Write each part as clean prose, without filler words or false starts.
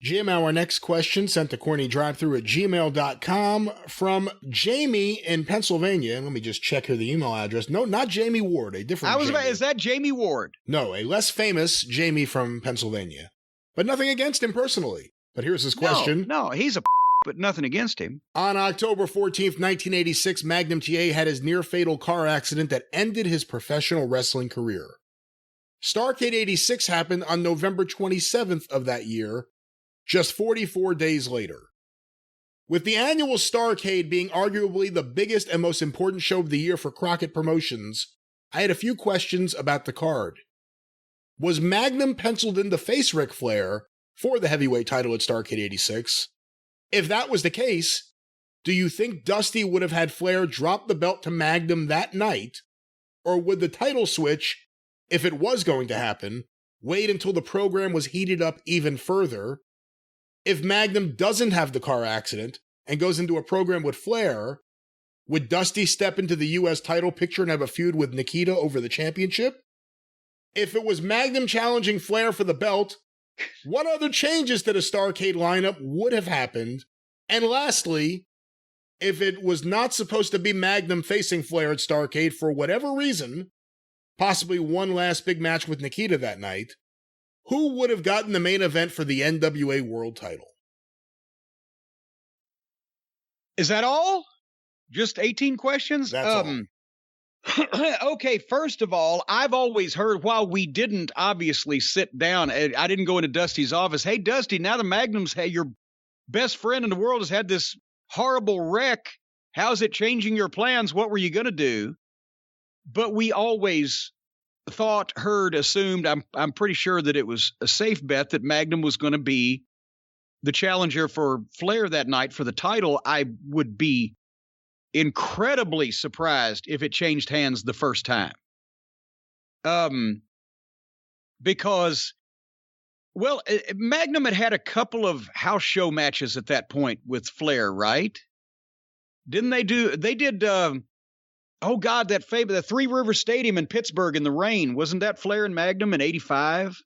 Jim, our next question sent to CornyDriveThru at gmail.com from Jamie in Pennsylvania. And let me just check here the email address. No, not Jamie Ward, a different Jamie. Is that Jamie Ward? No, a less famous Jamie from Pennsylvania. But nothing against him personally. But here's his question. No, he's a but nothing against him. On October 14th, 1986, Magnum TA had his near-fatal car accident that ended his professional wrestling career. Starrcade 86 happened on November 27th of that year, just 44 days later. With the annual Starrcade being arguably the biggest and most important show of the year for Crockett Promotions, I had a few questions about the card. Was Magnum penciled in to face Ric Flair for the heavyweight title at Starrcade 86? If that was the case, do you think Dusty would have had Flair drop the belt to Magnum that night? Or would the title switch, if it was going to happen, wait until the program was heated up even further? If Magnum doesn't have the car accident and goes into a program with Flair, would Dusty step into the U.S. title picture and have a feud with Nikita over the championship? If it was Magnum challenging Flair for the belt, what other changes to the Starrcade lineup would have happened? And lastly, if it was not supposed to be Magnum facing Flair at Starrcade for whatever reason, possibly one last big match with Nikita that night, who would have gotten the main event for the NWA World title? Is that all? Just 18 questions? That's all. Okay, first of all, I've always heard, while we didn't obviously sit down, I didn't go into Dusty's office. Hey, Dusty, now the Magnum's your best friend in the world has had this horrible wreck. How's it changing your plans? What were you going to do? But we always thought, heard, assumed, I'm pretty sure that it was a safe bet that Magnum was going to be the challenger for Flair that night for the title. I would be incredibly surprised if it changed hands the first time. Because, well, Magnum had a couple of house show matches at that point with Flair, right? Didn't they did, oh God, the Three River Stadium in Pittsburgh in the rain. Wasn't that Flair and Magnum in 85?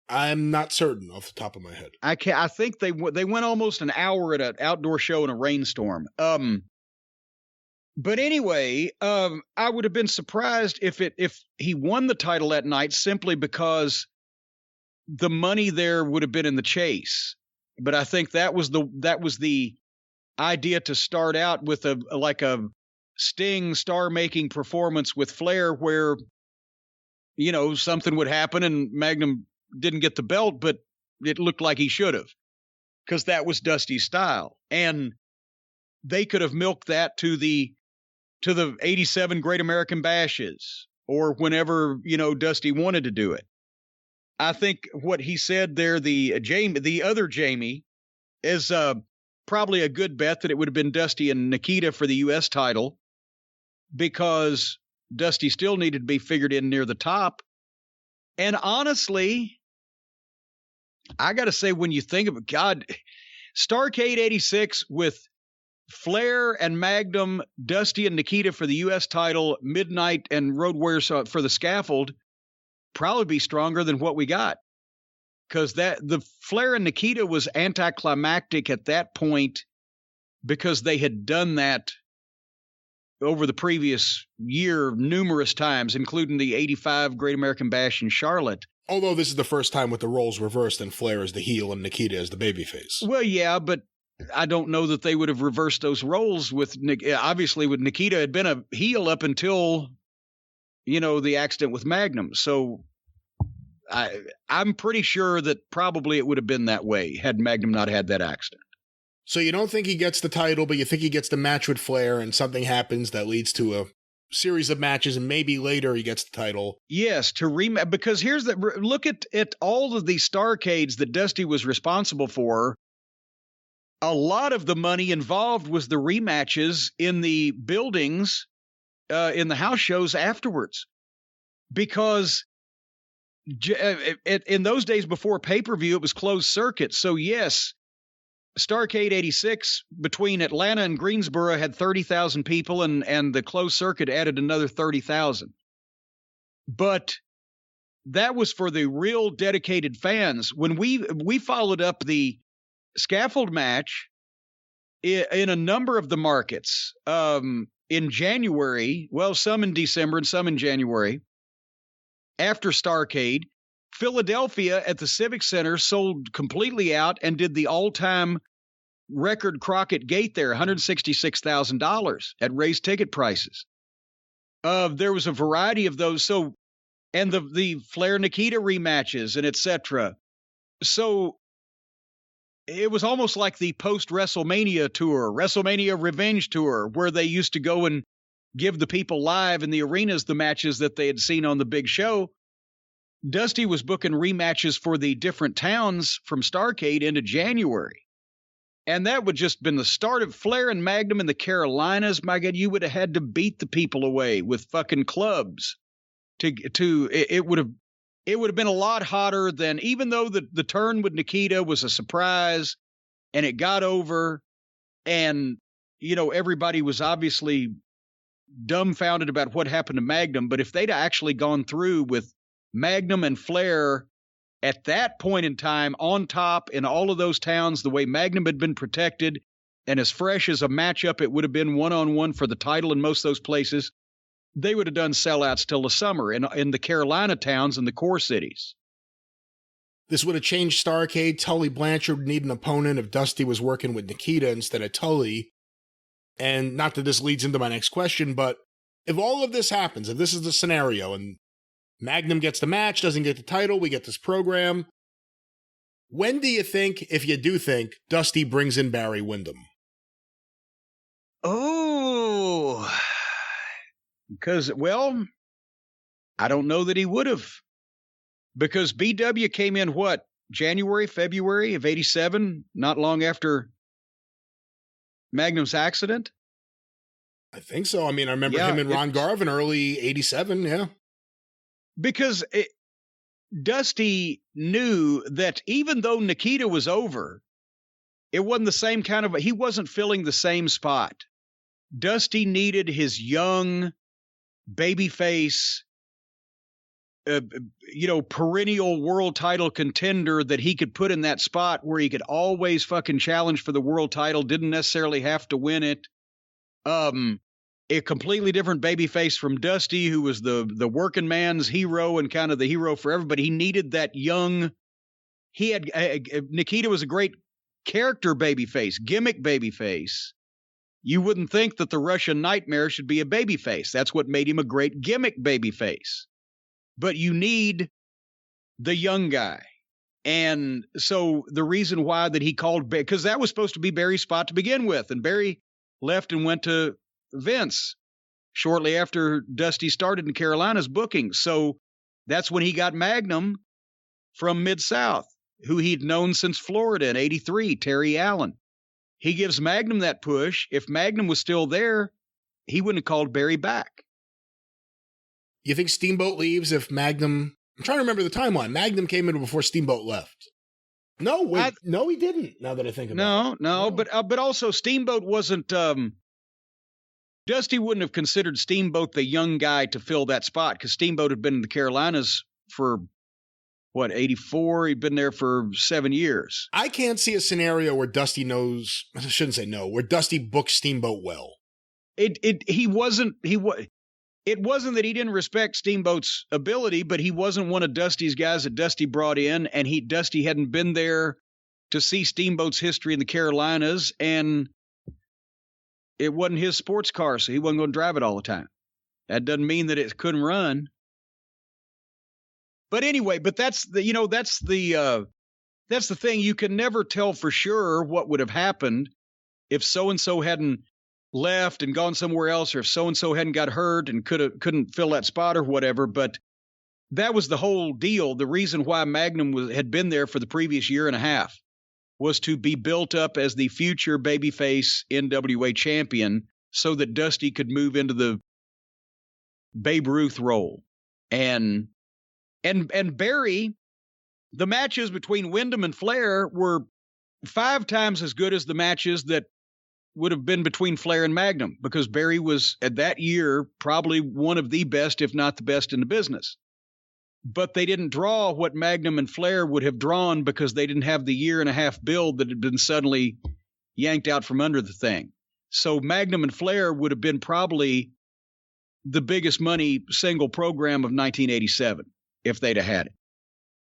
I'm not certain off the top of my head. I think they went almost an hour at an outdoor show in a rainstorm. But anyway, I would have been surprised if he won the title that night simply because the money there would have been in the chase. But I think that was the idea to start out with a Sting star-making performance with Flair where, something would happen and Magnum didn't get the belt, but it looked like he should have because that was Dusty's style. And they could have milked that to the 87 Great American Bashes or whenever, Dusty wanted to do it. I think what he said there, the other Jamie, is probably a good bet that it would have been Dusty and Nikita for the U.S. title because Dusty still needed to be figured in near the top. And honestly, I got to say, when you think of it, God, Starrcade 86 with Flair and Magnum, Dusty and Nikita for the U.S. title, Midnight and Road Warriors for the scaffold, probably be stronger than what we got. Because the Flair and Nikita was anticlimactic at that point because they had done that over the previous year numerous times, including the 85 Great American Bash in Charlotte. Although this is the first time with the roles reversed and Flair as the heel and Nikita as the babyface. Well, yeah, but I don't know that they would have reversed those roles with obviously with Nikita had been a heel up until, the accident with Magnum. So I'm pretty sure that probably it would have been that way had Magnum not had that accident. So you don't think he gets the title, but you think he gets the match with Flair and something happens that leads to a series of matches and maybe later he gets the title. Yes, because here's look at all of these Starrcades that Dusty was responsible for. A lot of the money involved was the rematches in the buildings, in the house shows afterwards. Because in those days before pay-per-view, it was closed circuit. So yes, Starrcade 86 between Atlanta and Greensboro had 30,000 people, and the closed circuit added another 30,000. But that was for the real dedicated fans. When we followed up the scaffold match in a number of the markets in January, well, some in December and some in January, after Starrcade, Philadelphia at the Civic Center sold completely out and did the all-time record Crockett Gate there, $166,000 at raised ticket prices. There was a variety of those. So, and the Flair Nikita rematches and etc. So it was almost like the post-WrestleMania tour, WrestleMania Revenge tour, where they used to go and give the people live in the arenas the matches that they had seen on the big show. Dusty was booking rematches for the different towns from Starrcade into January. And that would just been the start of Flair and Magnum in the Carolinas. My God, you would have had to beat the people away with fucking clubs. It would have been a lot hotter than, even though the turn with Nikita was a surprise and it got over, and everybody was obviously dumbfounded about what happened to Magnum. But if they'd actually gone through with Magnum and Flair at that point in time on top in all of those towns, the way Magnum had been protected and as fresh as a matchup it would have been one-on-one for the title in most of those places, they would have done sellouts till the summer in the Carolina towns and the core cities. This would have changed Starrcade. Tully Blanchard would need an opponent if Dusty was working with Nikita instead of Tully. And not that this leads into my next question, but if all of this happens, if this is the scenario and Magnum gets the match, doesn't get the title, we get this program, when do you think, if you do think, Dusty brings in Barry Windham? Oh, because, well, I don't know that he would have. Because BW came in, what, January, February of 87, not long after Magnum's accident? I think so. I mean, I remember him and Ron Garvin early 87, yeah. Because Dusty knew that even though Nikita was over, it wasn't the same kind of, he wasn't filling the same spot. Dusty needed his young babyface, perennial world title contender that he could put in that spot where he could always fucking challenge for the world title, didn't necessarily have to win it. A completely different babyface from Dusty, who was the working man's hero and kind of the hero for everybody. He needed that young. Nikita was a great character babyface, gimmick babyface. You wouldn't think that the Russian Nightmare should be a babyface. That's what made him a great gimmick babyface. But you need the young guy. And so the reason why that he called, because that was supposed to be Barry's spot to begin with. And Barry left and went to Vince shortly after Dusty started in Carolina's booking. So that's when he got Magnum from Mid-South, who he'd known since Florida in 83, Terry Allen. He gives Magnum that push. If Magnum was still there, he wouldn't have called Barry back. You think Steamboat leaves if Magnum... I'm trying to remember the timeline. Magnum came in before Steamboat left. No, wait, no, he didn't, now that I think about it. No. But also Steamboat wasn't... Dusty wouldn't have considered Steamboat the young guy to fill that spot because Steamboat had been in the Carolinas for, 84? He'd been there for 7 years. I can't see a scenario where Dusty knows... I shouldn't say no, where Dusty books Steamboat well. It wasn't that he didn't respect Steamboat's ability, but he wasn't one of Dusty's guys that Dusty brought in, and Dusty hadn't been there to see Steamboat's history in the Carolinas, and it wasn't his sports car, so he wasn't going to drive it all the time. That doesn't mean that it couldn't run. But anyway, that's the thing. You can never tell for sure what would have happened if so-and-so hadn't left and gone somewhere else, or if so-and-so hadn't got hurt and couldn't fill that spot or whatever. But that was the whole deal. The reason why Magnum had been there for the previous year and a half was to be built up as the future babyface NWA champion so that Dusty could move into the Babe Ruth role. And Barry, the matches between Windham and Flair were 5 times as good as the matches that would have been between Flair and Magnum, because Barry was, at that year, probably one of the best, if not the best in the business. but they didn't draw what Magnum and Flair would have drawn because they didn't have the year and a half build that had been suddenly yanked out from under the thing. So Magnum and Flair would have been probably the biggest money single program of 1987 if they'd have had it.